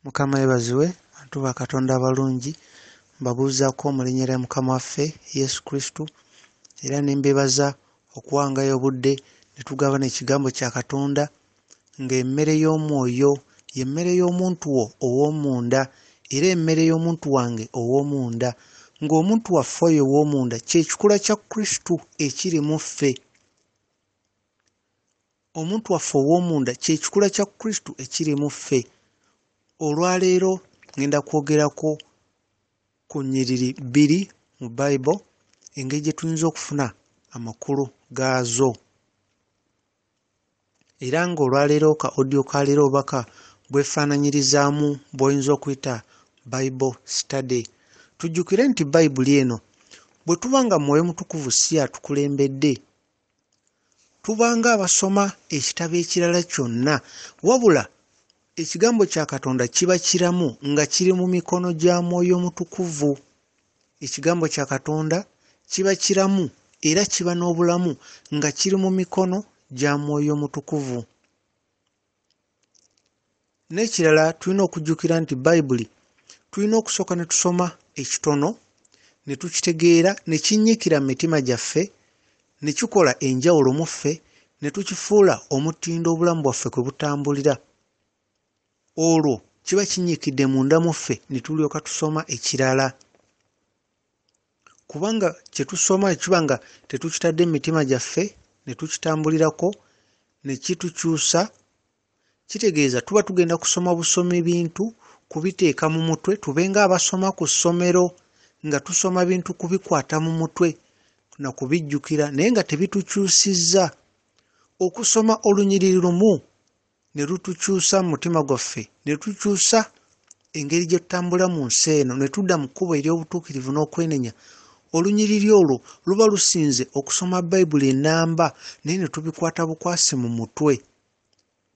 Mukama yebaziwe bantu ba Katonda abalungi mbabuuzaako mu linnya lya Mukama waffe Yesu Kristo era ne mbebaza okuwangayo obudde ne tugabana ekigambo kya Katonda ng'emmere y'omwoyo y'emmere y'omuntu wo ow'omunda era emmere y'omuntu wange ow'omunda ng'omuntu waffe oyo ow'omunda kye kikula kya Kristo ekiri mu ffe. Omuntu waffe ow'omunda kye kikula kya Kristo ekiri mu ffe. Olwaleero ngenda kwogerako ku nnyiriri bbiri mu Bible engeri gye tuyinza okufuna amakulu gaazo. Era ng'olwaleero ka audio ka leero obaka bwefaananyirizaamu bw'oyinza okuyita Bible study. Tujjukire nti Bayibuli eno bwe tuba nga Mwoyo Mutukuvu si atukulembedde tubanga abasoma ekitabo ekirala kyonna wabula ekigambo kya Katonda kiba kiramu nga kiri mu mikono gya Mwoyo Mutukuvu. Ekigambo kya Katonda kiba kiramu era kiba n'obulamu nga kiri mu mikono gya Mwoyo Mutukuvu. N'ekirala tulina okujjukira nti Bayibuli tulina okusooka ne tusoma ekitono ne tukitegeera ne kinnyikira mu mitima gyaffe ne kikola enjawulo mu ffe ne tukifuula omutindo obulamu bwaffe kwe butambulira. Olwo kiba kinnyikidde munda mu ffe ne tulyoka tusoma ekirala. Kubanga kye tusoma kiba nga tetukitadde mu mitima gyaffe ne tukitambulirako ne kitukyusa, kitegeeza tuba tugenda kusoma busomi bintu kubiteeka mu mutwe tube nga abasoma ku ssomero nga tusoma bintu kubikwata mu mutwe na kubijjukira naye nga tebitukyusizza. Okusoma olunyiriri lumu ne lutukyusa mu mutima gwaffe ne tukyusa engeri gye tutambula mu nsi eno ne tudda mu kkubo ery'obutuukirivu n'okwenenya. Olunyiriri olwo luba lusinze okusoma Bayibuli ennamba naye ne tubikwata bukwasi mu mutwe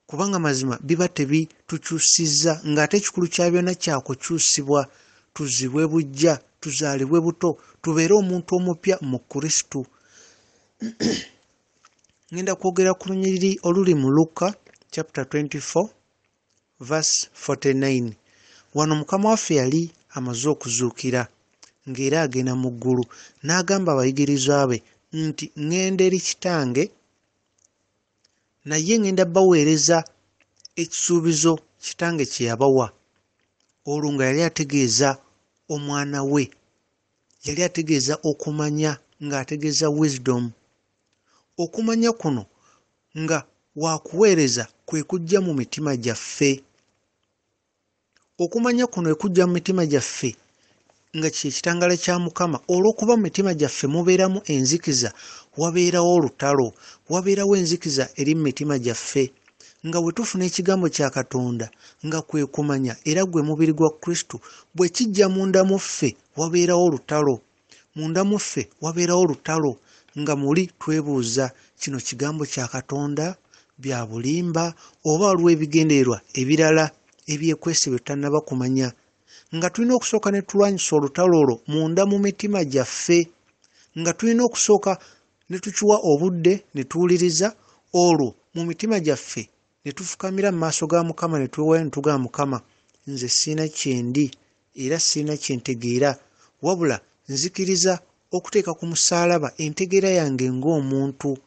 kubanga mazima biba tebitukyusizza ng'ate ekikulu kya byonna kyakukyusibwa tuzibwe bujja tuzaalibwe buto tubeere omuntu omupya mu Kristo. Ngenda kwogera ku lunyiriri oluli mu Luka chapter 24 verse 49. Wano Mukama waffe yali amaze okuzuukira ng'era agenda mu ggulu n'agamba abayigirizwa be nti ŋŋenda eri Kitange naye ŋŋenda baweereza ekisuubizo Kitange kye yabawa. Olwo nga yali ategeeza omwana we, yali ategeeza okumanya ng'ategeeza wisdom. Okumanya kuno nga waakuweereza kwe kujja mu mitima gyaffe. Okumanya kuno ekujja mu mitima gyaffe nga kye kitangaala kya Mukama. Olw'okuba mu mitima gyaffe mubeeramu enzikiza, wabeerawo olutalo, wabeerawo enzikiza eri mu mitima gyaffe. Nga bwe tufuna ekigambo kya Katonda nga kwe kumanya era gwe mubiri gwa Kristo, bwe kijja munda mu ffe wabeerawo olutalo. Munda mu ffe wabeerawo olutalo nga muli twebuuza kino kigambo kya Katonda bya bulimba oba waliwo ebigendererwa ebirala ebyekwese bye tutannaba kumanya. Nga tulina okusooka ne tulwanyisa olutalo olwo munda mu mitima gyaffe, nga tulina okusooka ne tukiwa obudde ne tuwuliriza, olwo mu mitima gyaffe ne tufukamira mu maaso ga Mukama ne tuweewayo ne tugamba Mukama, nze sirina kyendi era sirina kyentegeera wabula nzikiriza okuteeka ku musaalaba entegeera yange ng'omuntu,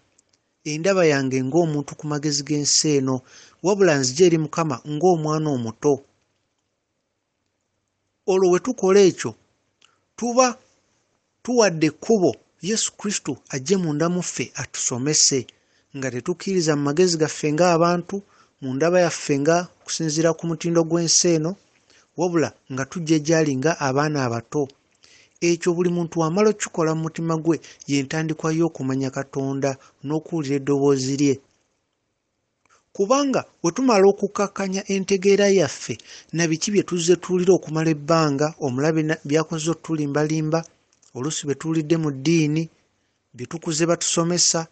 endaba yange ng'omuntu ku magezi g'ensi eno, wabula nzija eri Mukama ng'omwana omuto. Olwo we tukola ekyo tuba tuwadde ekkubo Yesu Kristo ajje munda mu ffe atusomese nga tetukkiriza mu magezi gaffe ng'abantu, mu ndaba yaffe nga kusinziira ku mutindo gw'ensi eno, wabula nga tujja gy'ali nga abaana abato. Ekyo buli muntu wamala okukikola mu mutima gwe y'entandikwa y'okumanya Katonda n'okuwulira eddoboozi lye. Kubanga bwe tumala okukakkanya entegeera yaffe na biki bye tuzze tuwulira okumala ebbanga, omulabe byakoze otulimbalimba, oluusi bye tuwulidde mu ddiini, bye tukuze batusomesa,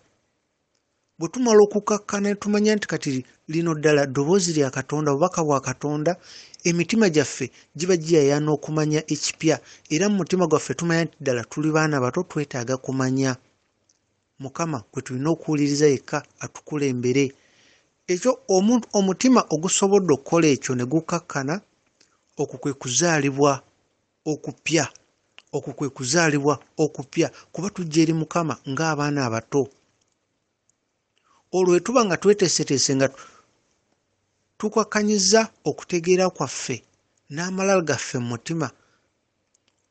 bwe tumala okukakkana ne tumanya nti kati lino ddala ddoboozi lya Katonda, bubaka bwa Katonda, emitima gyaffe giba giyayaana okumanya ekipya era mu mutima gwaffe tumanya nti ddala tuli baana bato twetaaga kumanya. Mukama gwe tulina okuwuliriza yekka atukulembere. Ekyo omutima ogusobodde okukola ekyo ne gukakkana okwo kwe kuzaalibwa okupya. Okwo kwe kuzaalibwa okupya kuba tujja eri Mukama ng'abaana abato. Olwo bwe tuba nga tweteeseteese nga tukakkanyiza okutegeera kwaffe n'amalala gaffe mu mutima,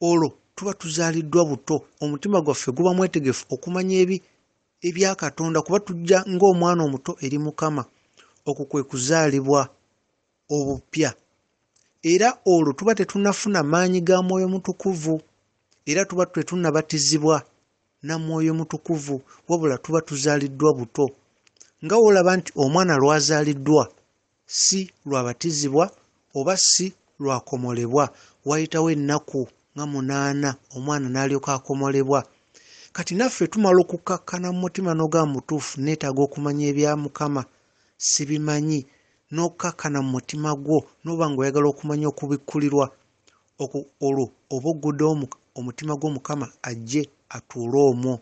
olwo tuba tuzaaliddwa buto. Omutima gwaffe guba mwetegefu okumanya ebya Katonda kuba tujja ng'omwana omuto eri Mukama. Okwo kwe kuzaalibwa obupya. Era olwo tuba tetunnafuna maanyi ga Mwoyo Mutukuvu, era tuba tetunnabatizibwa na Mwoyo Mutukuvu, wabula tuba tuzaaliddwa buto. Nga olaba nti omwana lwazaaliddwa si lwabatizibwa oba si lwakomolebwa, wayitawo ennaku nga 8 omwana n'alyoka akomolebwa. Kati naffe tumala okukakkana mu mutima n'ogamba mutuufu neetaaga okumanya ebya Mukama, sibimanyi, n'okkakkana mu mutima gwo n'oba ng'oyagala okumanya okubikkulirwa, olwo oba ogguddewo omutima gw'Omukama ajje atuule omwo.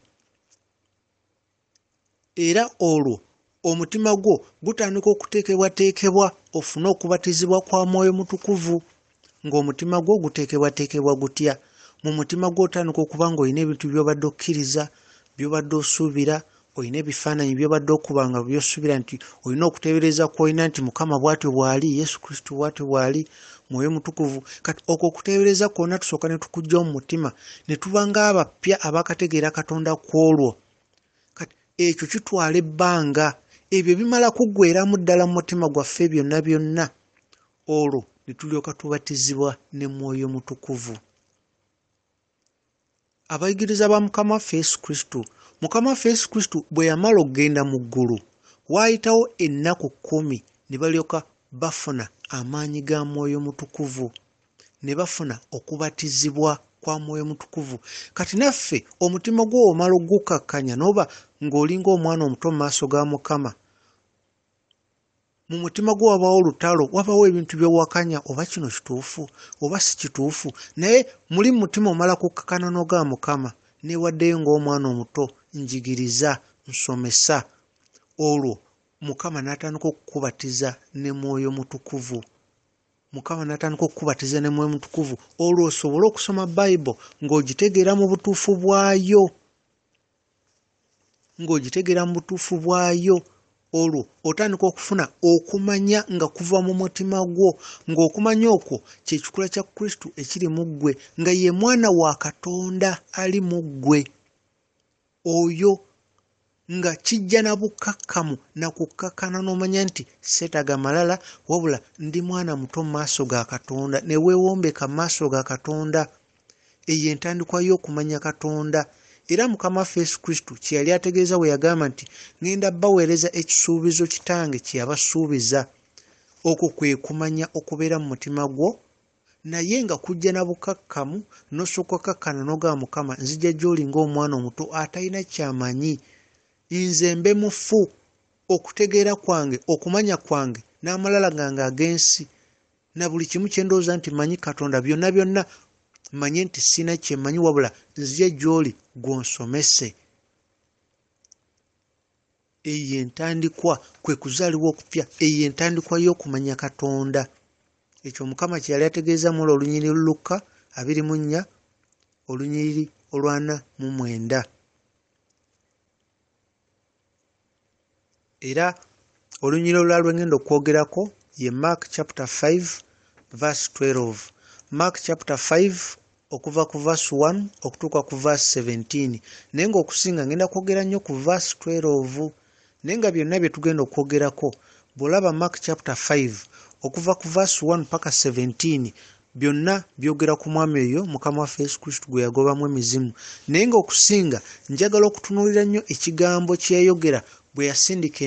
Era olwo omutima gwo gutandika okuteekebwateekebwa ofune okubatizibwa kwa Mwoyo Mutukuvu. Ng'omutima gwo guteekebwateekebwa gutya? Mu mutima gwo otandika okuba ng'olina ebintu by'obadde okkiriza, by'obadde osuubira, olina ebifaananyi by'obadde okuba nga by'osuubira nti olina okuteebereza kw'olina nti Mukama bw'atyo bw'ali, Yesu Kristo bw'atyo bw'ali, Mwoyo Mutukuvu. Kati okwo okuteebereza kwonna tusooka ne tukujja mu mutima ne tuba ng'abapya abaakategeera Katonda kw'olwo. Kati ekyo kitwala ebbanga. Ebyo bimala kuggweeramu ddala mu mutima gwaffe byonna byonna, olwo ne tulyoka tubatizibwa ne Mwoyo Mutukuvu. Abayigiriza ba Mukama waffe Yesu Kristo, Mukama waffe Yesu Kristo bwe yamala okugenda mu ggulu, waayitawo ennaku 10 ne balyoka bafuna amaanyi ga Mwoyo Mutukuvu, ne bafuna okubatizibwa kwa Mwoyo Mutukuvu. Kati naffe omutima gwo omala ogukakkanya n'oba ng'olinga omwana omuto mu maaso ga Mukama, mu mutima gwo wabawo olutalo, wabawo ebintu by'owakanya oba kino kituufu oba si kituufu, naye muli mu mutima omala kukkakana n'ogamba Mukama, neewaddeyo ng'omwana omuto, njigiriza, nsomesa. Olwo Mukama n'atandika okukubatiza ne Mwoyo Mutukuvu. Mukama n'atandika okukubatiza ne Mwoyo Mutukuvu, olwo osobole okusoma Bayibuli ng'ogitegeera mu butuufu bwayo. Ng'ogitegeera mu butuufu bwayo, olwo otandika okufuna okumanya nga kuva mu mutima gwo, ng'okumanya okwo kye kikula kya Kristo ekiri mu ggwe, nga ye mwana wa Katonda ali mu ggwe. Oyo nga kijja na bukakkamu na kukkakkana n'omanya nti seetaga malala, wabula ndi mwana muto mu maaso ga Katonda, ne weewombeka mu maaso ga Katonda. Eyo entandikwa y'okumanya Katonda. Era Mukama waffe Yesu Kristo kye yali ategeeza we yagamba nti ŋŋenda baweereza ekisuubizo Kitange kye yabasuubiza. Okwo kwe kumanya okubeera mu mutima gwo, naye nga kujja na bukakkamu n'osooka okkakkana n'ogamba Mukama, nzija gy'oli ng'omwana omuto atalina kyamanyi. Nze mbe mufu, okutegeera kwange, okumanya kwange n'amalala gange ag'ensi, na buli kimu kye ndowooza nti manyi Katonda, byonna byonna manye nti sina kye manyi, wabula nzija gy'oli gw'onsomese. Eyo entandikwa kwe kuzaalibwa okupya, eyo entandikwa y'okumanya Katonda. Ekyo Mukama kye yali ategeeza mu olunyiriri Luka 24 olunyiriri 49. Era olunyiriri olulala lwe ngenda okwogerako ye Mark chapter 5 verse 12. Mark chapter 5 okuva ku verse 1 okutuuka ku verse 17. Naye ng'okusinga ngenda kwogera nnyo ku verse 12. Naye nga byonna bye tugenda okwogerako, bw'olaba Mark chapter 5 okuva ku verse 1 paka 17, byonna byogera ku mwami oyo Mukama waffe Yesu Kristo gwe yagobamu emizimu. Naye ng'okusinga njagala okutunuulira nnyo ekigambo kye yayogera bwe yasindika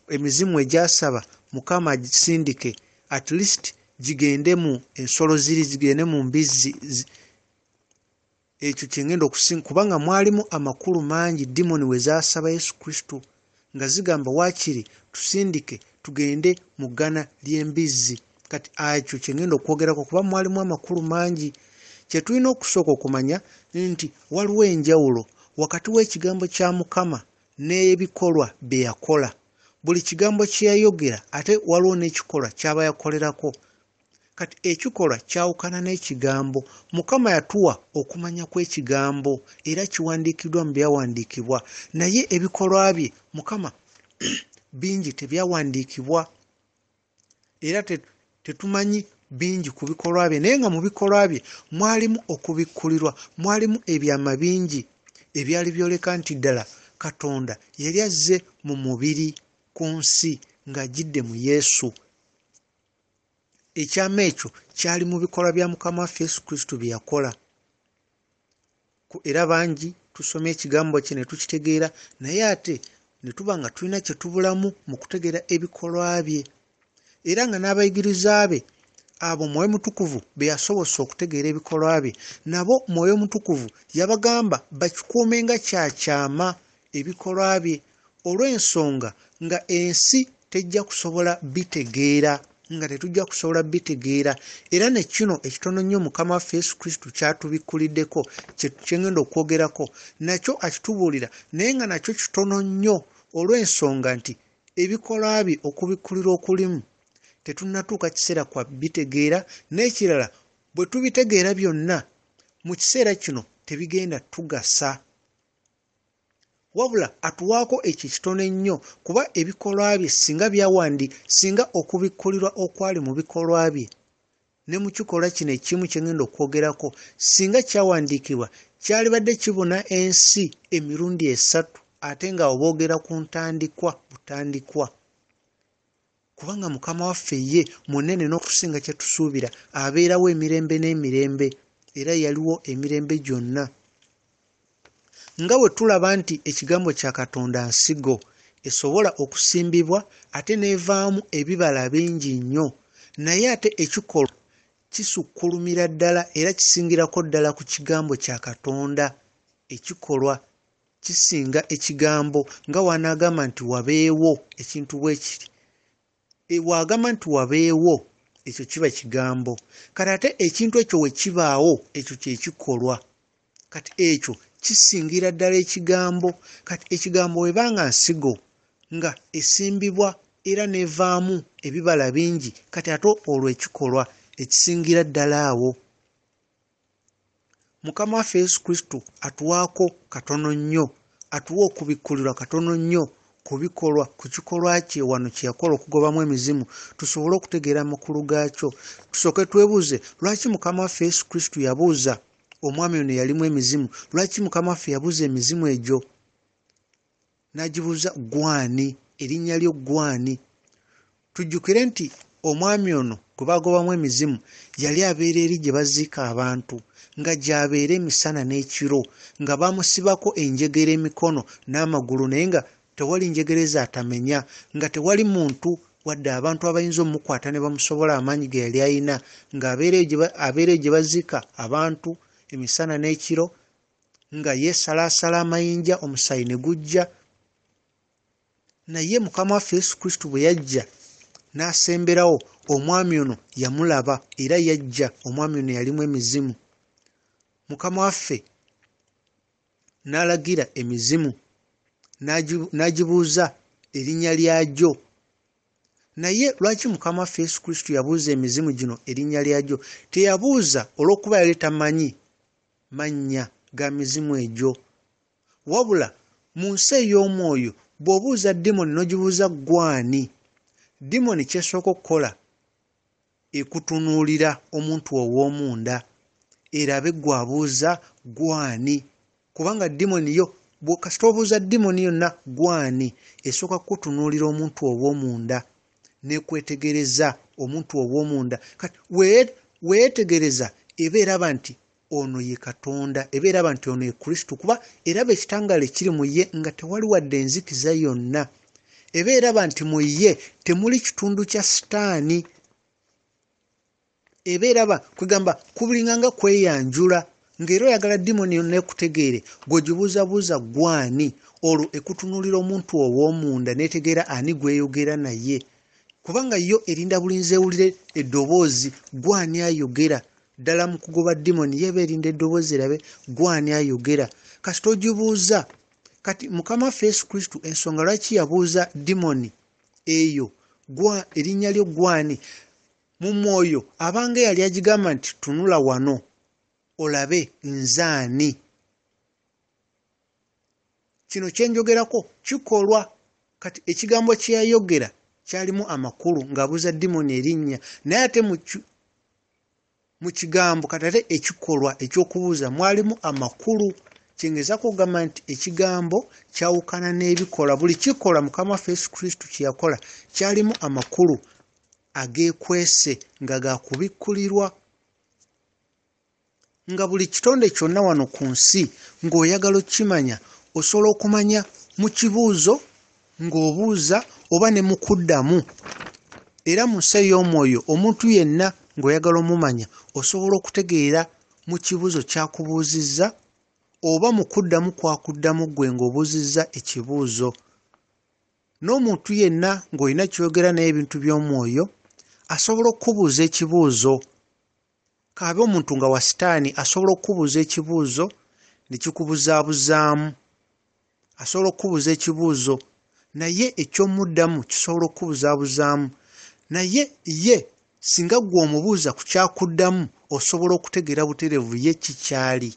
emizimu egyasaba Mukama agisindike, at least gigende mu ensolo zigende mu mbizzi. Ekyo kye ngenda okusinga, kubanga mwalimu amakulu mangi dimoni we zaasaba Yesu Kristo nga zigamba waakiri tusindike tugende mu ggana ly'embizzi. Kati ekyo kye ngenda okwogerako kuba mwalimu amakulu mangi. Kye tulina okusooka okumanya nti waliwo enjawulo wakati w'ekigambo kya Mukama n'ebikolwa bye yakola. Buli kigambo kye yayogera ate waliwo n'ekikolwa ky'aba yakolerako. kati ekikolwa kyawukana n'ekigambo. Mukama yatuwa okumanya kw'ekigambo era kiwandiikiddwa mu byawandiikibwa, naye ebikolwa bye Mukama bingi tebyawandiikibwa era tetumanyi bingi ku bikolwa bye, naye nga mu bikolwa bye mwalimu okubikkulirwa, mwalimu ebyama bingi ebyali byoleka nti ddala Katonda yali azze mu mubiri ku nsi ng'ajjidde mu Yesu. Ekyama ekyo kyali mu bikolwa bya Mukama waffe Yesu Kristo bye yakola. Era bangi tusomye ekigambo kye ne tukitegeera, naye ate ne tuba nga tulina kye tubulamu mu kutegeera ebikolwa bye. Era nga n'abayigiriza be abo Mwoyo Mutukuvu be yasobosa okutegeera ebikolwa bye, nabo Mwoyo Mutukuvu yabagamba bakikuumenga kyakyama ebikolwa bye, olw'ensonga nga ensi tejja kusobola bitegeera, nga tetujja kusobola bitegeera. Era ne kino ekitono nnyo Mukama waffe Yesu Kristo kyatubikkuliddeko kye ngenda okwogerako, nakyo akitubuulira, naye nga nakyo kitono nnyo olw'ensonga nti ebikolwa bye okubikkulira okulimu tetunnatuuka kiseera kwa bitegeera, n'ekirala bwe tubitegeera byonna mu kiseera kino tebigenda tugasa, wabula atuwaako ekyo kitono ennyo, kuba ebikolwa bye singa okubikkulirwa okwali mu bikolwa bye ne mu kikolwa kino ekimu kye ngenda okwogerako singa kyawandiikibwa kyalibadde kibuna ensi emirundi 3, ate nga oboogera ku butandikwa. Kubanga Mukama waffe ye munene n'okusinga kye tusuubira, abeerawo emirembe n'emirembe, era yaliwo emirembe gyonna. Nga bwe tulaba nti ekigambo kya Katonda nsigo, esobola okusimbibwa ate n'evaamu ebibala bingi nnyo, naye ate ekikolwa kisukkulumira ddala era kisingirako ddala ku kigambo kya Katonda. Ekikolwa kisinga ekigambo, nga wanaagamba nti wabeewo ekintu bwe kiri. Wagamba nti wabeewo, ekyo kiba kigambo. Kati ate ekintu ekyo we kibaawo, ekyo kye kikolwa. Kati ekyo kisingira ddala ekigambo. Kati ekigambo webanga nsigo nga esimbibwa era nevaamu ebibala bingi, kati ate olwo ekikolwa ekisingira ddala awo. Mukama waffe Yesu Kristo atuwaako katono nnyo, atuwa okubikkulirwa katono nnyo ku bikolwa, ku kikolwa kye wano kye yakola okugobamu emizimu, tusobole okutegeera amakulu gaakyo. Tusooke twebuuze, lwaki Mukama waffe Yesu Kristo yabuuza omwami ono yalimu emizimu? Lwaki Mukama waffe yabuuza emizimu egyo? N'agibuuza gwani, erinnya lyo gwani? Tujjukire nti omwami ono gwe bagobamu emizimu yali abeera eri gye baziika abantu, nga gy'abeera emisana n'ekiro, nga bamusibako enjegere emikono n'amagulu, naye nga tewali njegere z'atamenya, nga tewali muntu wadde abantu abayinza omukwata ne bamusobola amaanyi ge yali ayina, ng'abeera gye baziika abantu emisana n'ekiro, nga yeesalaasala amayinja omusaayi ne gujja. Naye Mukama waffe Yesu Kristo bwe yajja n'asemberawo, omwami ono yamulaba era yajja, omwami ono yalimu emizimu. Mukama waffe n'alagira emizimu, n'agibuuza erinnya lyagyo. Naye lwaki Mukama waffe Yesu Kristo yabuuza emizimu gino erinnya lyagyo? Teyabuuza olw'okuba yali tamanyi mannya ga mizimu egyo, wabula mu nsi ey'omwoyo bw'obuuza dimoni n'ogibuuza gwani, dimoni kyesooka okukola ekutunuulira omuntu ow'omunda erabe gwabuuza gwani, kubanga dimoni yo kasita obuuza dimoni yonna gwani, esooka kutunuulira omuntu ow'omunda n'ekwetegereza omuntu ow'omunda. Kati weetegereza eba eraba nti ono ye Katonda, eba eraba nti ono ye Kristo, kuba eraba ekitangaala ekiri mu ye nga tewali wadde enzikiza yonna. Eba eraba nti mu ye temuli kitundu kya Sitaani. Eba eraba kwegamba kubulinganga kweyanjula, ng'era oyagala dimoni yonna ekutegeere, gwegibuuzabuuza gwani, olwo ekutunuulira omuntu ow'omunda n'etegeera ani gweyogera naye, kubanga yo erinda bulinzi ewulire eddoboozi gwani ayogera. Ddala mu kugoba dimoni yeba erinda eddoboozi erabe gwani ayogera. Kasita ogibuuza, kati Mukama waffe Yesu Kristo ensonga lwaki yabuuza dimoni eyo erinnya lyo gwani, mu mwoyo abanga yali agigamba nti tunula wano olabe nzaani. Kino kyenjogerako kikolwa. Kati ekigambo kye yayogera kyalimu amakulu ng'abuuza dimoni erinnya, naye ate mu kigambo kati ate ekikolwa eky'okubuuza mwalimu amakulu. Kyengezako okugamba nti ekigambo kyawukana n'ebikola. Buli kikola Mukama waffe Yesu Kristo kye yakola kyalimu amakulu ageekwese nga gaakubikkulirwa. Nga buli kitonde kyonna wano ku nsi ng'oyagala okkimanya osobola okumanya mu kibuuzo ng'obuuza oba ne mu kuddamu. Era mu nsi ey'omwoyo omuntu yenna ng'oyagala omumanya osobola okutegeera mu kibuuzo ky'akubuuzizza oba mu kuddamu kwakuddamu ggwe ng'obuuzizza ekibuuzo. N'omuntu yenna ng'olina kyogera naye ebintu by'omwoyo asobola okubuuza ekibuuzo. Kaabe omuntu nga wa sitaani asobola okubuuza ekibuuzo ne kikubuzaabuzaamu. Asobola okubuuza ekibuuzo naye eky'omuddamu kisobola okubuzaabuzaamu. Naye ye singa ggwe omubuuza ku kyakuddamu osobola okutegeera butereevu ye kikyali.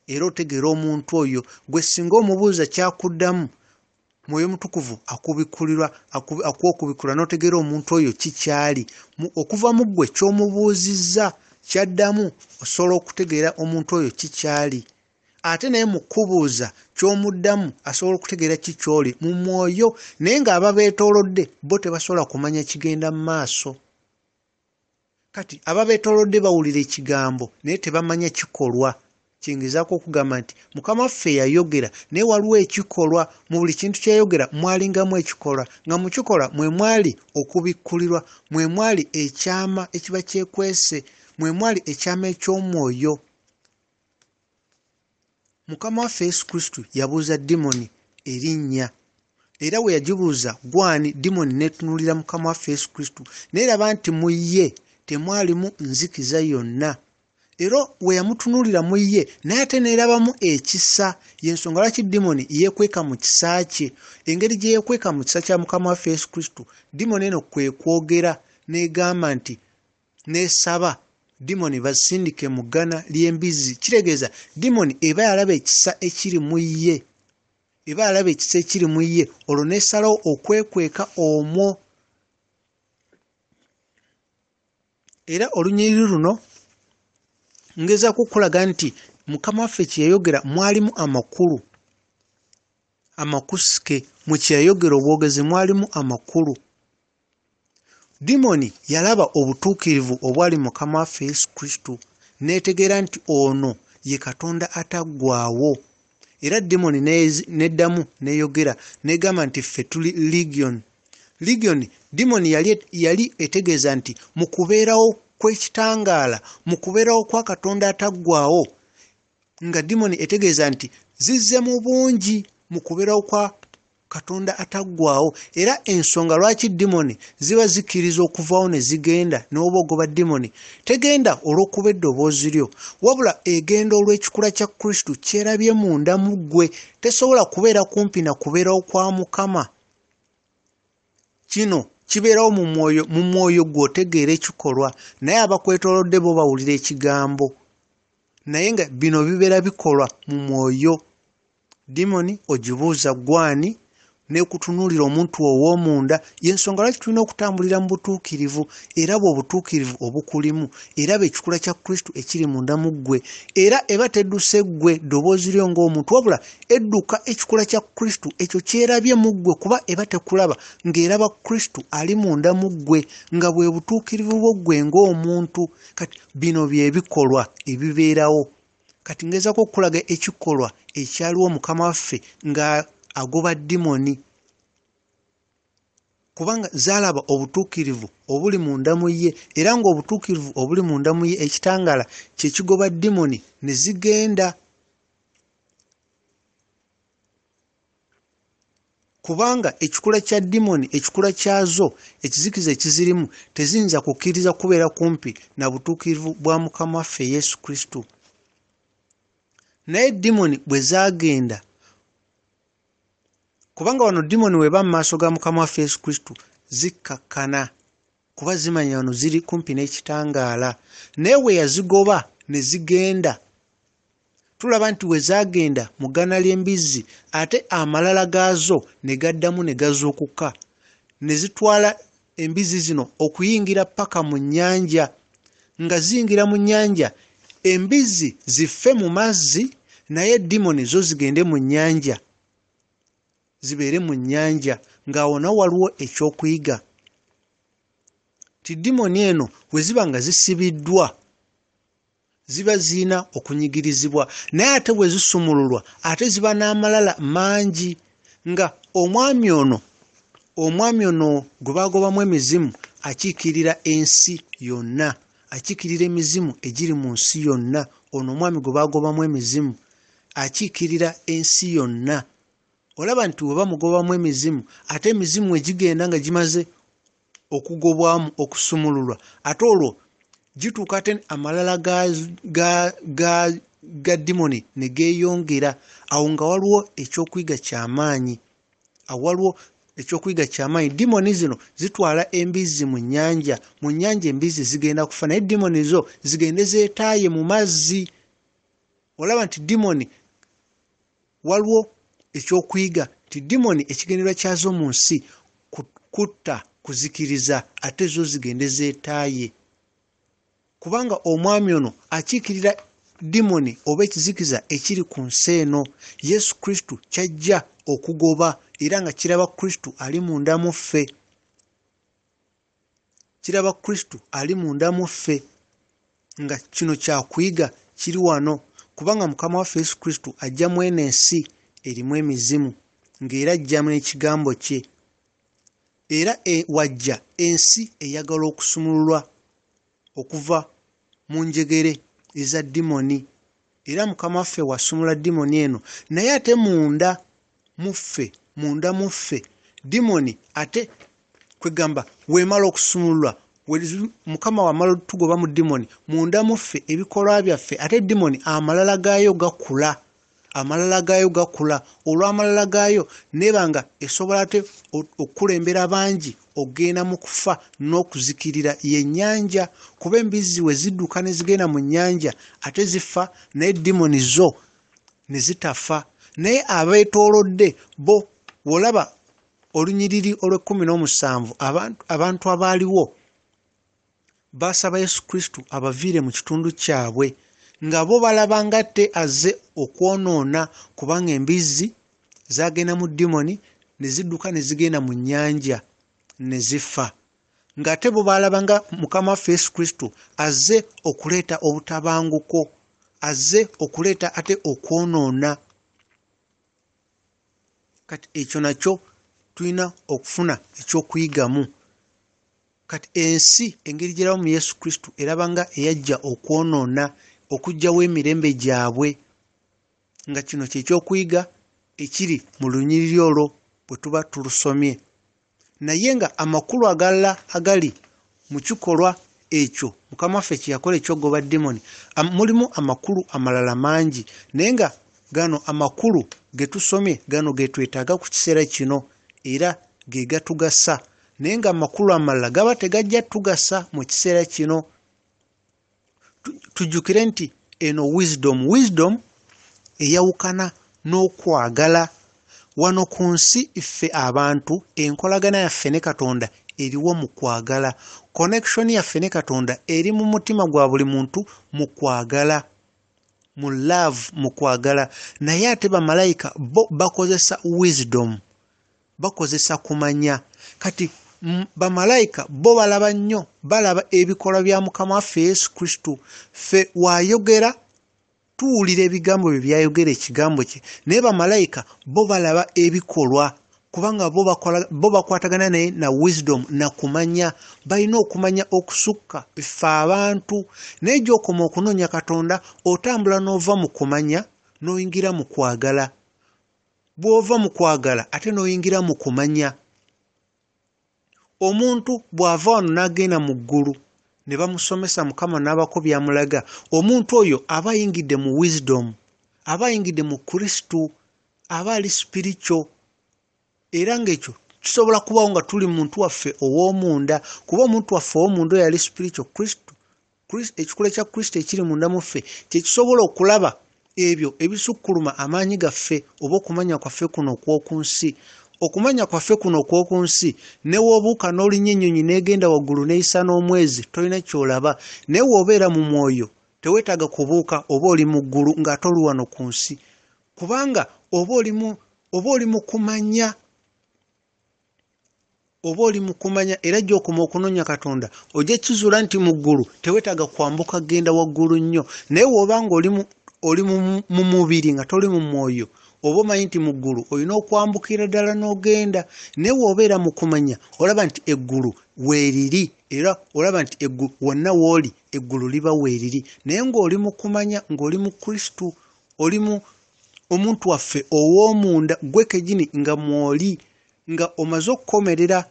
Era otegeera omuntu oyo gwe singa omubuuza kyakuddamu Mwoyo Mutukuvu akubikkulirwa akuwa okubikkulirwa n'otegeera omuntu oyo kikyali. Okuva mu ggwe ky'omubuuzizza kyaddamu osobola okutegeera omuntu oyo kikyali. Ate naye mu kubuuza ky'omuddamu asobola okutegeera kikyoli mu mwoyo, naye ng'aba beetoolodde bo tebasobola kumanya kigenda mu maaso. Kati aba beetoolodde bawulira ekigambo naye tebamanya kikolwa. Kyingezaako okugamba nti Mukama waffe yayogera naye waliwo ekikolwa. Mu buli kintu kyayogera mwalingamu ekikolwa, nga mu kikolwa mwe mwali okubikkulirwa, mwe mwali ekyama ekiba kyekwese, mwe mwali ekyama eky'omwoyo. Mukama waffe Yesu Kristo yabuuza dimoni erinnya, era we yagibuuza gwani dimoni n'etunuulira Mukama waffe Yesu Kristo n'eraba nti mu ye temwalimu nzikiza yonna. Era we yamutunuulira mu ye naye ate n'erabamu ekisa. Y'ensonga lwaki dimoni yeekweka mu kisa kye. Engeri gye yeekweka mu kisa kya Mukama waffe Yesu Kristo, dimoni eno kwe kwogera n'egamba nti n'esaba dimoni basindike mu ggana ly'embizzi. Kitegeeza dimoni eba yalaba ekisa ekiri mu ye, eba yalaba ekisa ekiri mu ye, olwo n'esalawo okwekweka omwo. Era olunyiriri luno ngeza kukulaga nti Mukama waffe kye yayogera mwalimu amakulu amakusike. Mu kye yayogera obwogezi mwalimu amakulu. Dimoni yalaba obutuukirivu obwali Mukama waffe Yesu Kristo n'etegeera nti ono ye Katonda ataggwaawo. Era dimoni n'eddamu n'eyogera n'egamba nti ffe tuli legion. Dimoni yali etegeeza nti mu kubeerawo kw'ekitangaala, mu kubeerawo kwa Katonda ataggwaawo, nga dimoni etegeeza nti zizze mu bungi mu kubeerawo kwa Katonda ataggwaawo. Era ensonga lwaki dimoni ziba zikkiriza okuvaawo ne zigenda n'oba ogoba dimoni tegenda olw'okuba eddoboozi lyo, wabula egenda olw'ekikula kya Kristo kyerabye munda mu ggwe. Tesobola kubeera kumpi na kubeerawo kwa Mukama. Kino kibeerawo mu mwoyo gw'otegeera ekikolwa, naye abakwetoolodde bo bawulira ekigambo, naye nga bino bibeera bikolwa mu mwoyo. Dimoni ogibuuza gwani n'ekutunuulira omuntu ow'omunda. Y'ensonga lwaki tulina okutambulira mu butuukirivu, era bw'obutuukirivu obukulimu, era ekikula kya Kristo ekiri munda mu ggwe. Era eba tedduse ggwe ddoboozi lyo ng'omuntu, wabula edduka ekikula kya Kristo ekyo kyerabye mu ggwe, kuba eba tekulaba ng'eraba Kristo ali munda mu ggwe, nga bwe butuukirivu bwo ggwe ng'omuntu. Kati bino bye bikolwa ebibeerawo. Kati ngezaako okulaga ekikolwa ekyaliwo Mukama waffe nga agoba dimoni, kubanga zaalaba obutuukirivu obuli munda mu ye, era ng'obutuukirivu obuli munda mu ye ekitangaala kye kigoba dimoni ne zigenda. Kubanga ekikula kya dimoni, ekikula kyazo, ekizikiza ekizirimu teziyinza kukkiriza kubeera kumpi na butuukirivu bwa Mukama waffe Yesu Kristo. Naye dimoni bwe zaagenda, kubanga wano dimoni weba mu maaso ga Mukama waffe Yesu Kristo zikkakkana, kuba zimanya wano ziri kumpi n'ekitangaala naye we yazigoba ne zigenda. Tulaba nti we zaagenda mu ggana ly'embizzi ate amalala gaazo ne gaddamu ne gazuukuka ne zitwala embizzi zino okuyingira paka mu nnyanja. Nga ziyingira mu nnyanja embizzi ziffe mu mazzi naye dimoni zo zigende mu nnyanja zibeere mu nnyanja. ng'awo nawo waliwo ekyokuyiga ti dimoni eno we ziba nga zisibiddwa ziba ziina okunyigirizibwa naye ate bwe zisumululwa ate ziba n'amalala mangi. nga omwami ono gwe baagobamu emizimu akiikirira ensi yonna, akiikirira emizimu egiri mu nsi yonna. ono omwami gwe baagobamu emizimu akiikirira ensi yonna. olaba nti we bamugobamu emizimu ate emizimu egigenda nga gimaze okugobwamu okusumululwa ate olwo gituuka ate amalala ga dimoni ne geeyongera. awo nga waliwo ekyokuyiga ky'amaanyi. Dimoni zino zitwala embizzi mu nnyanja embizzi zigenda kufa naye dimoni zo zigende zeetaaye mu mazzi. olaba nti dimoni waliwo ekyokuyiga ti dimoni ekigendererwa kyazo mu nsi kutta kuzikiriza ate zo zigende zeetaaye. kubanga omwami ono akiikirira dimoni oba ekizikiza ekiri ku nsi eno. Yesu Kristo kyajja okugoba era nga kiraba Kristo ali munda mu ffe. nga kino kyakuyiga kiri wano kubanga mukama waffe Yesu Kristo ajja mu eno ensi erimu emizimu ng'era ajjamu n'ekigambo kye era wajja ensi eyagala okusumululwa okuva mu njegere eza dimoni. era mukama waffe wasumula dimoni eno naye ate munda muffe dimoni ate kwegamba wemala okusumululwa mukama wamala tugoba mu dimoni munda muffe ebikolwa byaffe ate dimoni amalala gaayo gakula. olw'amalala gaayo nebanga esobola ate okukulembera bangi okugenda mu kufa n'okuzikirira yennyanja. kuba embizzi we zidduka ne zigenda mu nnyanja ate zifa naye dimoni zo ne zitafa. naye abeetoolodde bo wolaba olunyiriri olw'17 abantu abaaliwo baasaba Yesu Kristo abaviire mu kitundu kyabwe nga bo balaba ngatte azze okwonoona kubanga embizzi zaagenda mu dimoni ne zidduka ne zigenda mu nnyanja ne zifa. ng'ate bo balaba nga mukama waffe Yesu Kristo azze okuleeta obutabanguko, azze okuleeta ate okwonoona. kati ekyo nakyo tulina okufuna ekyokuyigamu. kati ensi engeri gyeramu mu Yesu Kristo eraba nga eyajja okwonoona okuggyawo emirembe gyabwe. nga kino kyekyokuyiga ekiri mu lunyiriri olwo bwe tuba tulusomye. naye nga amakulu agalala agali mu kikolwa ekyo mukama waffe kyeyakola ekyogoba dimoni mulimu amakulu amalala mangi naye nga gano amakulu ge tusomye gano ge twetaaga ku kiseera kino era ge gatugasa. naye nga amakulu amalala gaba tegajja tugasa mu kiseera kino. tujjukire nti eno wisdom eyawukana n'okwagala. wano ku nsi iffe abantu enkolagana yaffe ne Katonda eriwo mu kwagala. connection yaffe ne Katonda eri mu mutima gwa buli muntu mu kwagala, mu love, mu kwagala. naye ate bamalayika bo bakozesa wisdom, bakozesa kumanya. kati bamalayika bo balaba nnyo, balaba ebikolwa bya mukama waffe Yesu Kristo. ffe waayogera tuwulira ebigambo bye byayogera ekigambo kye, naye bamalayika bo balaba ebikolwa kubanga bo bakwatagana naye na wisdom na kumanya. balina okumanya okusukka ffe abantu. naye gy'okoma okunoonya Katonda otambula n'ova mu kumanya n'oyingira mu kwagala. bw'ova mu kwagala ate n'oyingira mu kumanya. omuntu bw'ava wano n'agenda mu ggulu ne bamusomesa mukama n'abako byamulaga, omuntu oyo aba ayingidde mu wisdom, aba ayingidde mu Kristo, aba ali spiritual. era ng'ekyo tusobola kubawo nga tuli muntu waffe ow'omunda, kuba omuntu waffe ow'omunda yali spiritual Kristo. Ekikula kya Kristo ekiri munda muffe kyekisobola okulaba ebyo ebisukkuluma amaanyi gaffe oba okumanya kwaffe kuno okw'oku nsi. Okumanya kwaffe kuno okw'oku nsi ne w'obuuka n'olinya ennyonyi n'egenda waggulu n'eyisa n'omwezi tolina ky'olaba, naye w'obeera mu mwoyo teweetaaga kubuuka oba oli mu ggulu ng'ate oli wano ku nsi, kubanga oba oli mu kumanya era gy'okoma okunoonya Katonda ojja kizuula nti mu ggulu teweetaaga kwambuka genda waggulu nnyo, naye w'obanga oli mu mubiri nga toli mu mwoyo oba omanyi nti mu ggulu olina okwambukira ddala n'ogenda, naye w'obeera mu kumanya olaba nti eggulu weeriri era olaba nti eggulu wonna w'oli eggulu liba weeriri. Naye ng'oli mu kumanya ng'oli mu Kristo, oli mu omuntu waffe ow'omunda gwe kenyini nga mwoli nga omaze okukomerera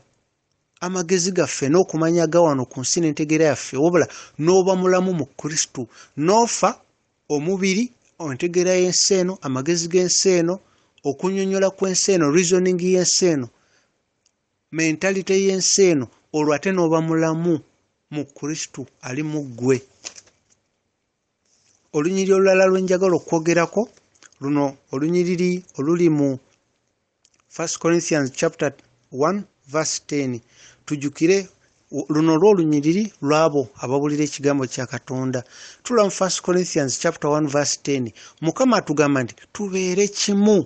amagezi gaffe n'okumanya ga wano ku nsi n'entegeera yaffe, wabula n'oba mulamu mu Kristo, n'ofa omubiri, entegeera y'ensi eno, amagezi g'ensi eno, okunnyonnyola kw'ensi eno, reasoning y'ensi eno, mentality y'ensi eno, olwo ate n'oba mulamu mu Kristo ali mu ggwe. Olunyiriri olulala lwe njagala okwogerako luno olunyiriri oluli mu 1 Corinthians chapter 1 verse 10. Tujjukire luno lw'olunyiriri lw'abo ababulira ekigambo kya Katonda. Tula mu 1 Corinthians chapter 1 verse 10. Mukama atugamba nti tubeere kimu.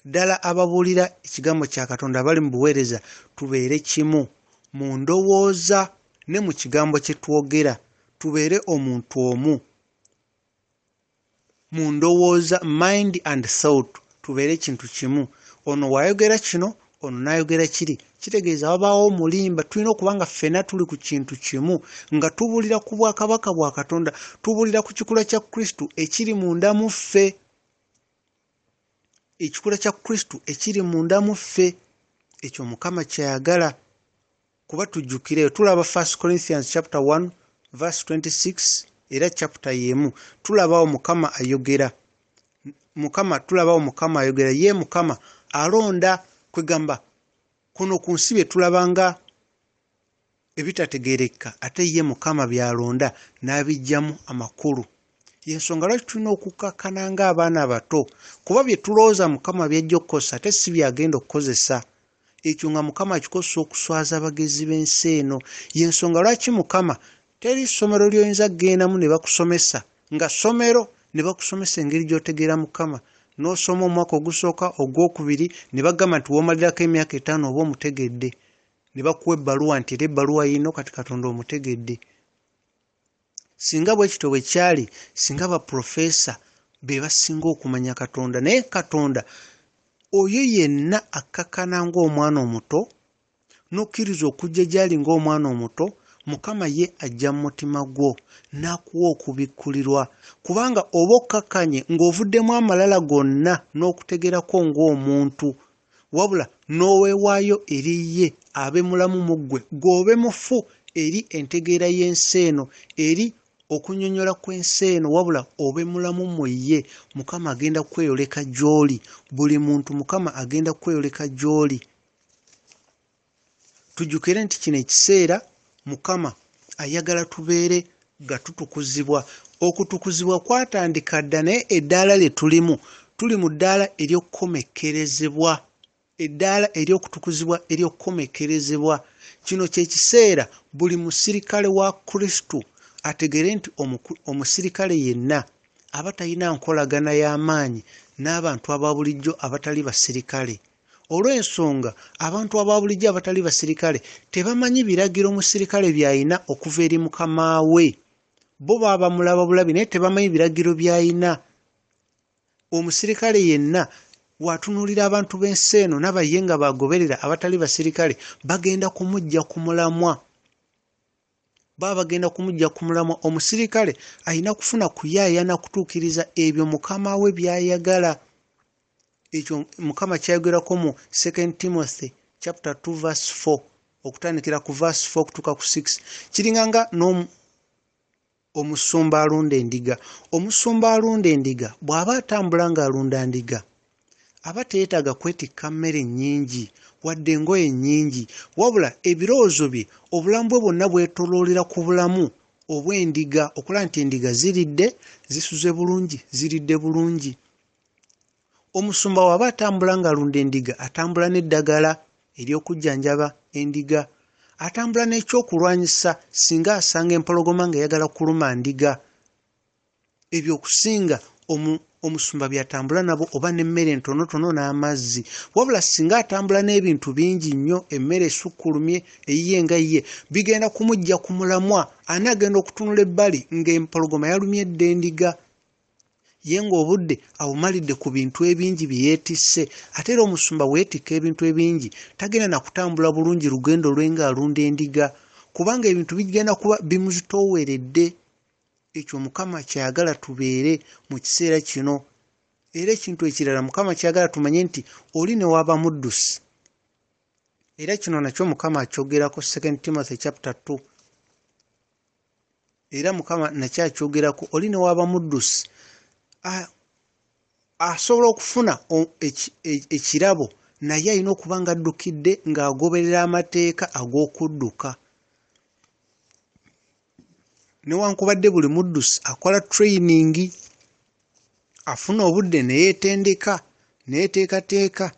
Ddala ababulira ekigambo kya Katonda abali mu buweereza tubeere kimu mu ndowooza ne mu kigambo kye twogera, tubeere omuntu omu mu ndowooza, mind and thought, tubeere kintu kimu. Ono wayogera kino, ono n'ayogera kiri, kitegeeza wabaawo omulimba. Tulina okuba nga ffenna tuli ku kintu kimu, nga tubulira ku bwakabaka bwa Katonda, tubulira ku kikula kya Kristo ekiri munda mu ffe, ekikula kya Kristo ekiri munda mu ffe. Ekyo Mukama kyayagala. Kuba tujjukire tulaba 1 Corinthians chapter 1 verse 26 era chapter yemu tulabawo Mukama ayogera. Tulabawo Mukama ayogera, ye Mukama alonda, kwegamba kuno ku nsi bye tulabanga ebitategeereka, ate ye Mukama byalonda n'abijjamu amakulu. Yensonga lwaki tulina okukakkana ng'abaana abato, kuba bye tulowooza Mukama byajja okukozesa ate si byagenda okukozesa. Ekyo nga Mukama akikozesa okuswaza abagezi b'ensi eno. Yensonga lwaki Mukama teri ssomero ly'oyinza kgendamu ne bakusomesa nga ssomero ne bakusomesa engeri gy'otegeera Mukama, n'osoma omwaka ogusooka ogwokubiri ne bagamba nti w'omalirako emyaka 5 oba omutegedde, ne bakuwa ebbaluwa nti era ebbaluwa yino kati Katonda omutegedde. Singa bwe kityo bwe kyali, singa baprofesa be basinga okumanya Katonda. Naye Katonda oyo yenna akakkana ng'omwana omuto n'okkiriza okujja gy'ali ng'omwana omuto, Mukama ye ajja mu mutima gwo n'akuwa okubikkulirwa, kubanga oba okkakkanye ng'ovuddemu amalala gonna n'okutegerako ng'omuntu, wabula n'oweewaayo eri ye abe mulamu mu ggwe, gw'obe mufu eri entegeera y'ensi eno, eri okunnyonnyola kw'ensi eno, wabula obe mulamu mu ye, Mukama agenda kweyoleka gy'oli. Buli muntu Mukama agenda kweyoleka gy'oli. Tujjukire nti kino ekiseera Mukama ayagala tubeere nga tutukuzibwa. Okutukuzibwa kwatandika dda, naye eddaala lye tulimu, tuli mu ddaala ery'okukomekkerezebwa, eddaala ery'okutukuzibwa ery'okukomekkerezebwa. Kino kye kiseera buli musirikale wa Kristo ategere nti omusirikale yenna aba talina nkolagana y'amaanyi n'abantu ababulijjo abatali basirikale. Olw'ensonga abantu ababulijjo abatali basirikale tebamanyi biragiro musirikale by'ayina okuva eri mukama we. Bo baba mulaba bulabi naye tebamanyi biragiro by'ayina. Omusirikale yenna watunuulira abantu b'ensi eno n'abaye nga bagoberera abatali basirikale bagenda kumujja ku mulamwa. Bagenda kumujja ku mulamwa. Omusirikale ayina kufuna kuyaayana kutuukiriza ebyo mukama we by'ayagala. Ekyo Mukama kyayogerako mu 2 Timothy chapter 2 verse 4 okutandikira ku verse 4 okutuuka ku 6. Kiringanga omusumba alunda endiga. Omusumba alunda endiga bw'aba atambula ng'alunda ndiga, aba teyeetaaga kwetikka mmere nnyingi wadde engoye nnyingi, wabula ebirowoozo bye obulamu bwe bwonna bwetoloolera ku bulamu obw'endiga, okulaba nti endiga ziridde, zisuze bulungi, ziridde bulungi. Omusumba waba atambula ng'alunda endiga atambula n'eddagala ery'okujjanjaba endiga, atambula n'ekyokulwanyisa singa asanga empologoma ng'eyagala kuluma ndiga. Ebyo okusinga omusumba byatambula nabo oba n'emmere entonotono n'amazzi, wabula singa atambula n'ebintu bingi nnyo, emmere esukkulumye eyiye nga yiye, bigenda kumujja ku mulamwa, ani agenda okutunula ebbali ng'empologoma yalumye edda endiga. Ye ng'obudde abumalidde ku bintu ebingi bye yeetisse. Ate era omusumba bweyeetikka ebintu ebingi tagenda na kutambula bulungi lugendo lwe ng'alunda endiga, kubanga ebintu bigenda kuba bimuzitooweredde. Ekyo Mukama kyayagala tubeere mu kiseera kino. Era ekintu ekirala Mukama kyayagala tumanye nti oli ne waba muddusi. Era kino nakyo Mukama akyogerako 2 Timothy chapter 2. Era Mukama nakyo akyogerako oli ne waba muddusi. Asobola okufuna ekirabo naye alina okuba nga addukidde ng'agoberera amateeka ag'okudduka. Newankubadde buli muddusi akola training, afuna obudde neyeetendeka neyeteekateeka,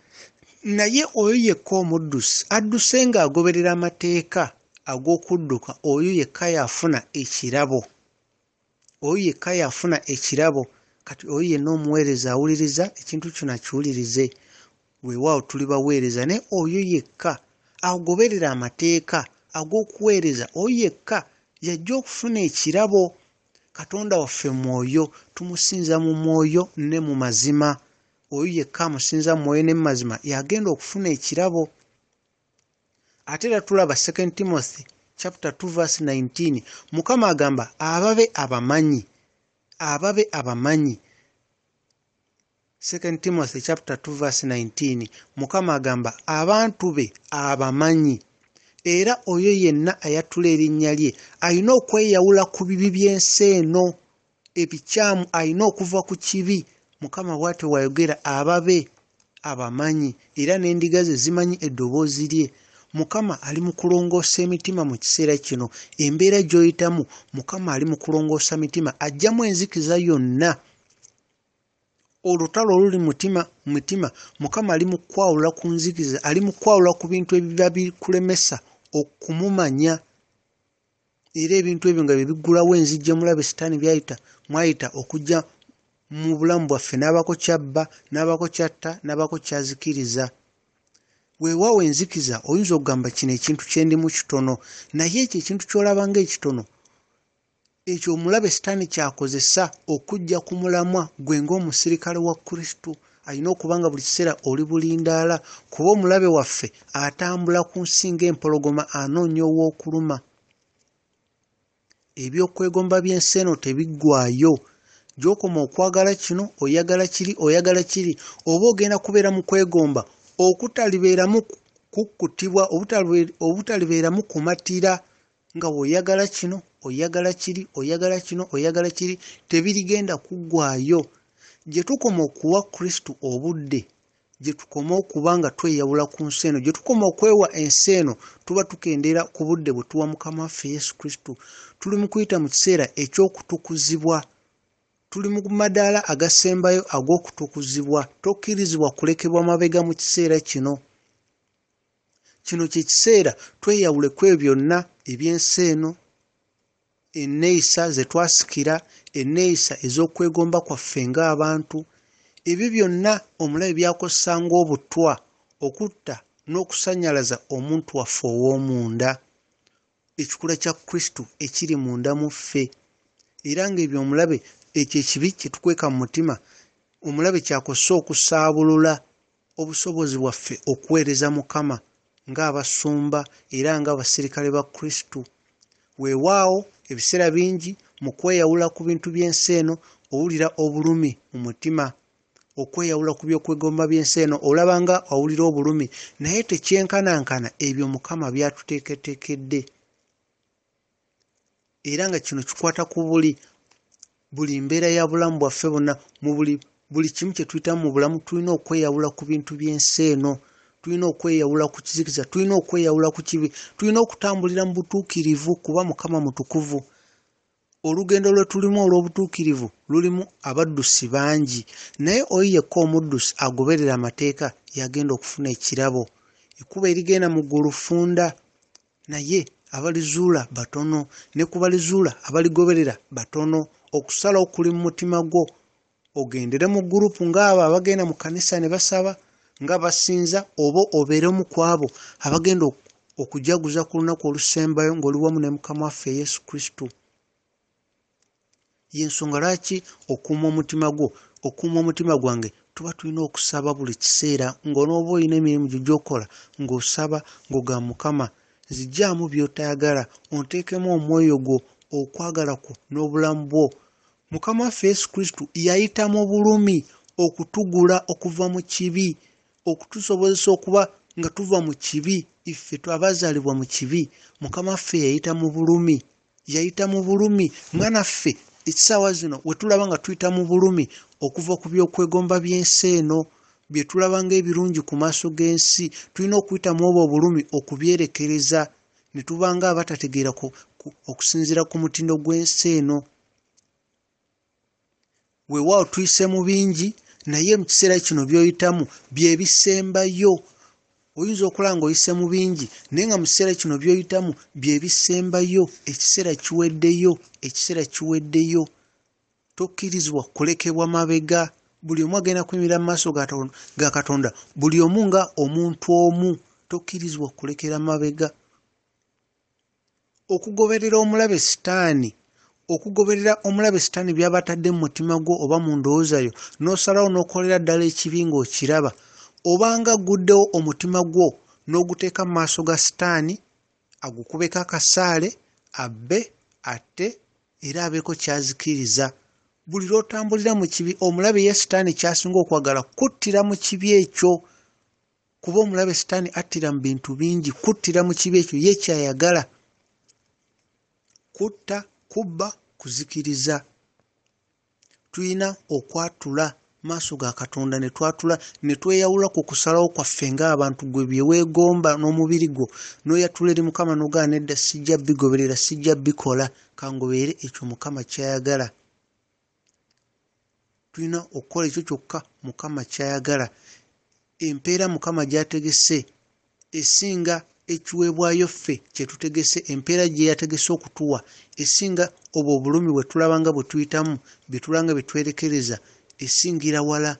naye oyo yekka omuddusi adduse ng'agoberera amateeka ag'okudduka, oyo yekka yaafuna ekirabo. Oyo yekka yaafuna ekirabo. Kati oyo yenna omuweereza awuliriza ekintu kino akiwulirize. Weewaawo tuli baweereza, naye oyo yekka agoberera amateeka ag'okuweereza, oyo yekka yajja okufuna ekirabo. Katonda waffe mwoyo, tumusinza mu mwoyo ne mu mazima. Oyo yekka amusinza mu mwoyo ne mu mazima yagenda okufuna ekirabo. Ate era tulaba 2 Timothy chapter 2 verse 19. Mukama agamba ababe abamanyi. Ababe abamanyi. 2 Timothy chapter 2 verse 19. Mukama agamba abantu be abamanyi. Era oyo yenna ayatula erinnya lye alina okweyawula ku bibi by'ensi eno ebikyamu, alina okuva ku kibi. Mukama bw'atyo bw'ayogera ababe abamanyi, era n'endiga ze zimanyi eddoboozi lye. Mukama ali mu kulongoosa emitima mu kiseera kino. Embeera gy'oyitamu Mukama ali mu kulongoosa mitima, aggyamu enzikiza yonna. Olutalo oluli mu mutima Mukama ali mu kwawula ku nzikiza, ali mu kwawula ku bintu ebiba bikulemesa okumumanya. Era ebintu ebyo nga bibigulawo enzijja mulabe sitaani mwayita okujja mu bulamu bwaffe, n'abako kyabba, n'abako kyatta, n'abako kyazikiriza. Weewaawo enzikiza oyinza okugamba kino ekintu kyendimu kitono, naye ekyo ekintu ky'olaba ng'ekitono, ekyo omulabe sitaani kyakozesa okujja ku mulamwa gwe ng'omusirikale wa Kristo. Alina okuba nga buli kiseera oli bulindaala, kuba omulabe waffe atambula ku nsi ng'empologoma anoonya ow'okuluma. Ebyokwegomba by'ensi eno tebiggwaayo. Gy'okoma okwagala kino oyagala kiri, oyagala kiri, oba ogenda kubeera mu kwegomba okutalibeeramu kukkutibwa, obutalibeeramu kumatira, nga bw'oyagala kino oyagala kiri, oyagala kino oyagala kiri, tebirigenda kuggwaayo. Gye tukoma okuwa Kristo obudde, gye tukoma okuba nga tweyawula ku nsi eno, gye tukoma okwewa ensi eno, tuba tukendeera ku budde bwe tuwa Mukama waffe Yesu Kristo. Tuli mu kuyita mu kiseera eky'okutukuzibwa. Tuli mu madaala agasembayo ag'okutukuzibwa. Tokkirizibwa kulekebwa mabega mu kiseera kino. Kino kye kiseera tweyawule ku ebyo byonna eby'ensi eno, enneeyisa ze twasikira, enneeyisa ez'okwegomba kwaffe ng'abantu. Ebyo byonna omulabe byakozesa ng'obutwa okutta n'okusannyalaza omuntu waffe ow'omunda, ekikula kya Kristo ekiri munda mu ffe. Era ng'ebyo omulabe ekyo ekibi kye tukweka mu mutima, omulabe kyakozesa okusaabulula obusobozi bwaffe okuweereza Mukama ng'abasumba era ng'abasirikale ba Kristo. Weewaawo ebiseera bingi mu kweyawula ku bintu by'ensi eno owulira obulumi mu mutima. Okweyawula ku byokwegomba by'ensi eno olaba nga owulira obulumi, naye tekyenkanankana ebyo Mukama byatuteeketeekedde. Era nga kino kikwata ku buli mbeera ya bulamu bwaffe bonna, mu buli buli kimu kye tuyitamu mu bulamu tulina okweyawula ku bintu by'ensi eno, tulina okweyawula ku kizikiza, tulina okweyawula ku kibi, tulina okutambulira mu butuukirivu kuba Mukama mutukuvu. Olugendo lwe tulimu olw'obutuukirivu lulimu abaddusi bangi, naye oyo yekka omuddusi agoberera amateeka yagenda okufuna ekirabo. Ekkubo erigenda mu ggulu funda, naye abalizuula batono, ne ku balizuula abaligoberera batono. Okusalawo kuli mu mutima gwo, ogendere mu gurupu ng'abo abagenda mu kanisa ne basaba nga basinza, oba obeere mu kwabo abagenda okujaguza ku lunaku olusembayo ng'oli wamu ne Mukama waffe Yesu Kristo. Y'ensonga lwaki okuuma omutima gwo, okuuma omutima gwange, tuba tulina okusaba buli kiseera ng'onooba olina emirimu gyo gy'okola ng'osaba ng'ogamba Mukama zijjaamu by'otayagala, onteekemu omwoyo gwo, okwagala kwo n'obulamu bwo. Mukama waffe Yesu Kristo yayita mu bulumi okutugula okuva mu kibi, okutusobozesa okuba nga tuva mu kibi. Iffe abazaalibwa mu kibi, Mukama waffe yayita mu bulumi, yayita mu bulumi nga naffe ekisaawa zino we tulaba nga tuyita mu bulumi okuva ku by'okwegomba by'ensi eno, bye tulaba ng'ebirungi ku maaso g'ensi, tulina okuyita mu obwo obulumi okubyerekereza ne tuba nga abatategeera okusinziira ku mutindo gw'ensi eno. Weewaawo tuyise mu bingi, naye mu kiseera kino by'oyitamu bye bisembayo. Oyinza okulaba ng'oyise mu bingi naye nga mu kiseera kino by'oyitamu bye bisembayo. Ekiseera kiweddeyo, ekiseera kiweddeyo. Tokkirizibwa kulekebwa mabega. Buli omu agenda kuyimirira mu maaso ga Katonda, buli omu nga omuntu omu. Tokkirizibwa kulekera mabega. Okugoberera omulabe Sitaani, okugoberera omulabe Sitaani by'aba atadde mu mutima gwo oba mu ndowooza yo, n'osalawo n'okolera ddala ekibi ng'okiraba, obanga guddewo omutima gwo n'oguteeka mu maaso ga Sitaani, agukubeko akasaale, abbe, atte, era abeeko kyazikiriza. Buli lw'otambulira mu kibi, omulabe ye Sitaani ky'asinga okwagala kuttira mu kibi ekyo, kuba omulabe Sitaani attira mu bintu bingi. Kuttira mu kibi ekyo ye kyayagala. Kutta, kubba, kuzikiriza. Tulina okwatula maaso ga Katonda ne twatula ne tweyawula ku kusalawo kwaffe ng'abantu, gwe bye weegomba n'omubiri gwo, n'oyatula eri Mukama n'ogaa nedda sijja bigoberera, sijja bikola, kangobeere ekyo Mukama kyayagala. Tulina okukola ekyo kyokka Mukama kyayagala. Empeera Mukama gy'ategese esinga ekiweebwayo ffe kye tutegese, empeera gye yategese okutuwa esinga obwo obulumi bwe tulaba nga bwe tuyitamu, bye tulaba nga bye twerekereza, esingira wala.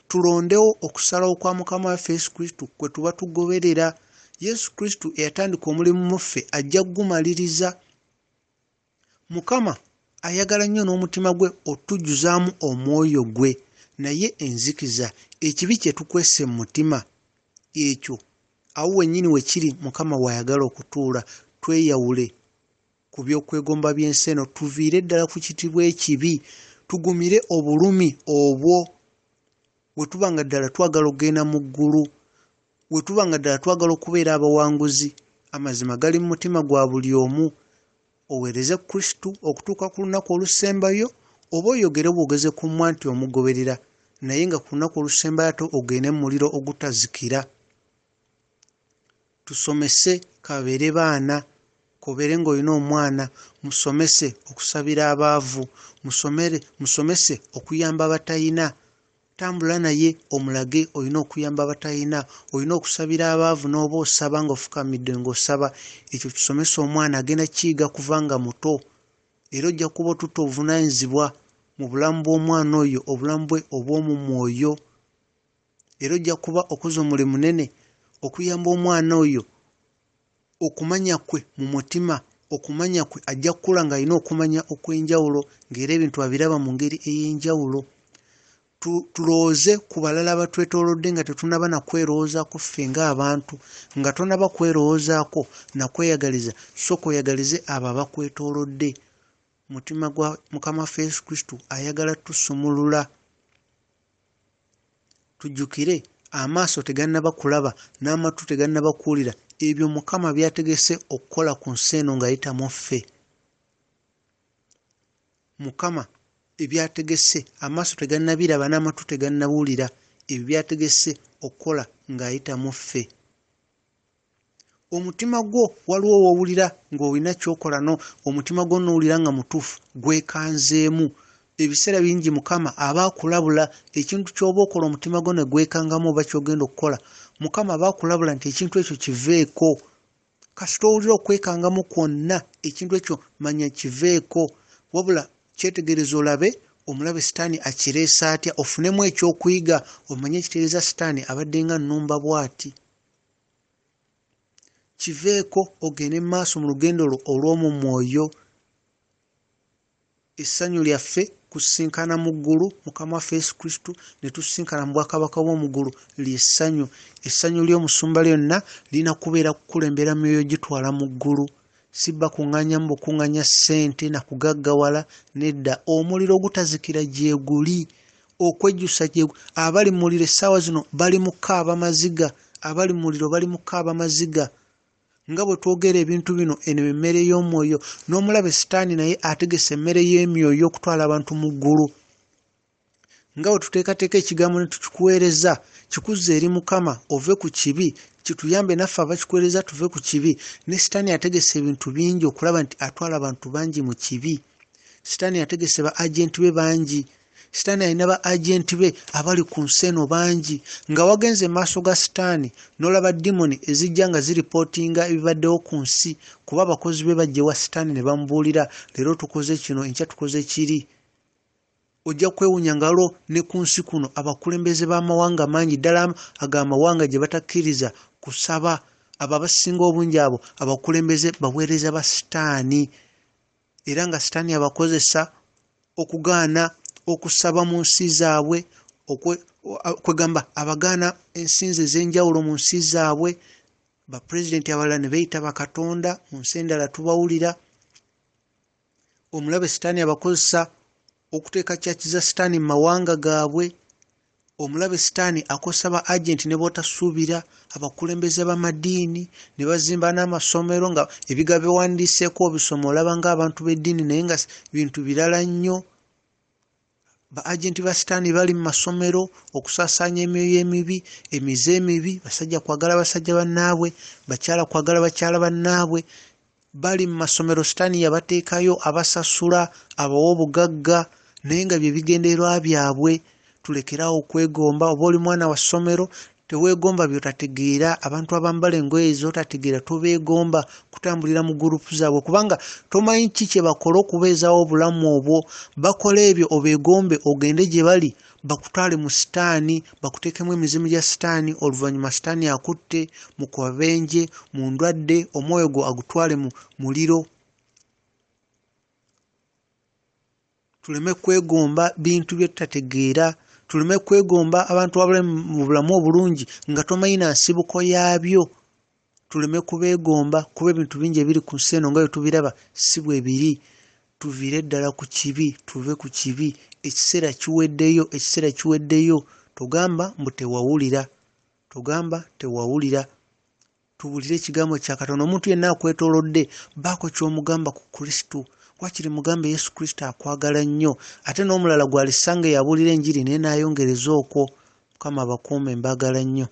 Tulondewo okusalawo kwa Mukama waffe Yesu Kristo kwe tuba tugoberera. Yesu Kristo eyatandika omulimu mu ffe ajja kugumaliriza. Mukama ayagala nnyo n'omutima gwe otujjuzaamu omwoyo gwe, naye enzikiza, ekibi kye tukwese mu mutima, ekyo awo wennyini we kiri Mukama w'ayagala okutuula. Tweyawule ku by'okwegomba by'ensi eno, tuviire ddala ku kitibwa ekibi, tugumire obulumi obwo. We tuba nga ddala twagala okugenda mu ggulu, we tuba nga ddala twagala okubeera abawanguzi, amazima gali mu mutima gwa buli omu. Oweereze Kristo okutuuka ku lunaku olusembayo, oba oyogere bwogeze ku mmwa nti omugoberera, naye nga ku lunaku olusembayo ate ogende mu muliro ogutazikira. Tusomese kabeere baana, kobeere ng'olina omwana, musomese okusabira abaavu, musomese okuyamba abatayina. Tambula naye omulage olina okuyamba abatayina, olina okusabira abaavu n'oba osaba ng'ofukamidde ng'osaba. Ekyo kisomesa omwana agenda kiyiga kuva nga muto, era ojja kuba otutta obuvunaanyizibwa mu bulamu bw'omwana oyo, obulamu bwe obw'omu mwoyo. Era ojja kuba okoze omulimu munene okuyamba omwana oyo okumanya kwe mu mutima, okumanya kwe ajja kukula ng'alina okumanya okw'enjawulo, ng'era ebintu abiraba mu ngeri ey'enjawulo. Tulowooze ku balala abatwetoolodde nga tetunaba na kwerowoozaako ffe ng'abantu, nga tonaba kwerowoozaako na kweyagaliza, so kweyagalize abo abakwetoolodde. Mutima gwa Mukama waffe Yesu Kristo ayagala tusumulula. Tujjukire amaaso tegannaba kulaba n'amatu tegannaba kuwulira ebyo Mukama byategese okukola ku nsi eno ng'ayita mu ffe. Mukama ebyategese amaaso tegannabiraba n'amatu tegannabuulira ebyo byategese okukola ng'ayita mu ffe. Omutima gwo waliwo wowulira ng'olina kyokola no omutima gwo nowulira nga mutuufu gwekanzeemu. Ebiseera bingi Mukama aba akulabula ekintu ky'oba okola omutima gwo ne gwekangamu oba ky'ogenda okukola. Mukama aba akulabula nti ekintu ekyo kiveeko. Kasita owulira okwekangamu kwonna ekintu ekyo manya kiveeko. Wabula kyetegereza olabe omulabe Sitaani akireesa atya ofunemu ekyokuyiga omanye ekitereeza Sitaani abadde nga nnumba bw'ati. Kiveeko ogende maaso mu lugendo olw'omu mwoyo. Essanyu lyaffe kusinkana mu ggulu Mukama waffe Yesu Kristo ne tusinkana mu bwakabaka bw'omu ggulu ly'essanyu. Essanyu ly'omusumba lyonna lina kubeera kukulembera myoyo gitwala mu ggulu. Sibba kuŋŋanya mu bukuŋŋanya ssente na kugaggawala nedda. Omuliro ogutazikira gye guli okwejjusa gye abali mu muliro essaawa zino bali mu kaaba maziga. Abali mu muliro bali mu kaaba maziga. Nga bwe twogera ebintu bino eno emmere y'omwoyo n'omulabe Sitaani naye ategese emmere y'emyoyo okutwala abantu mu ggulu. Nga bwe tuteekateeka ekigambo ne tukikuweereza kikuzza eri Mukama ove ku kibi kituyambe naffe abakikuweereza tuve ku kibi. Ne Sitaani ategese ebintu bingi okulaba nti atwala abantu bangi mu kibi. Sitaani ategese ba agenti be bangi. Sitaani alina ba agenti be abali ku nsi eno bangi. Nga wagenze maaso ga Sitaani n'olaba dimoni ezijja nga ziripootinga ebibaddewo ku nsi kuba abakozi be bajja ewa Sitaani ne bamubuulira leero tukoze kino enkya tukoze kiri. Ojja kwewuunya ngalo ne ku nsi kuno abakulembeze b'amawanga mangi ddala ag'amawanga gye batakkiriza kusaba. Abo abasinga obungi abo abakulembeze baweereza ba Sitaani era nga Sitaani abakozesa okugaana okusaba mu nsi zaabwe kwegamba abagaana ensinzi ez'enjawulo mu nsi zaabwe. Bapulezidenti abalala ne beeyita bakatonda mu nsi endala tubawulira. Omulabe Sitaani abakozesa okuteeka kyaki za Sitaani mu mawanga gaabwe. Omulabe Sitaani akozesa ba agenti ne b'otasuubira abakulembeze b'amadiini ne bazimba n'amasomero nga ebiga biwandiiseeko obisoma olaba ng'abantu b'eddiini naye nga bintu birala nnyo. Ba agenti ba Sitaani bali mu masomero okusaasaanya emyoyo emibi, emize emibi, basajja kwagala basajja bannaabwe, bakyala kwagala bakyala bannaabwe. Bali mu masomero Sitaani yabateekayo abasasula abawa obugagga naye nga bye bigendererwa byabwe. Tulekeraawo okwegomba. Oba oli mwana wa ssomero teweegomba by'otategeera. Abantu abambala engoye ez'otategeera tobeegomba kutambulira mu gurupu zaabwe kubanga tomanyi ki kye bakola okubeezaawo obulamu obwo. Bakola ebyo obeegombe ogende gye bali bakutwale mu Sitaani bakuteekemu emizimu gya Sitaani. Oluvannyuma Sitaani akutte mu kabenje mu ndwadde omwoyo gwo agutwale mu muliro. Tuleme kwegomba bintu bye tutategeera. Tuleme kwegomba abantu abali mu bulamu obulungi nga tomanyi na nsibuko yaabyo. Tuleme kubeegomba kuba ebintu bingi ebiri ku nsi eno nga bwe tubiraba si bwe biri. Tuviire ddala ku kibi, tuve ku kibi. Ekiseera kiweddeyo, ekiseera kiweddeyo. Tugamba mbu tewawulira. Tugamba tewawulira. Tuwulire ekigambo kya Katonda. Omuntu yenna akwetoolodde baako ky'omugamba ku Kristo. Wakiri mugambe Yesu Kristo akwagala nnyo ate n'omulala gw'alisanga yabuulira enjiri naye n'ayongereza okwo. Mukama abakuume mbagala nnyo.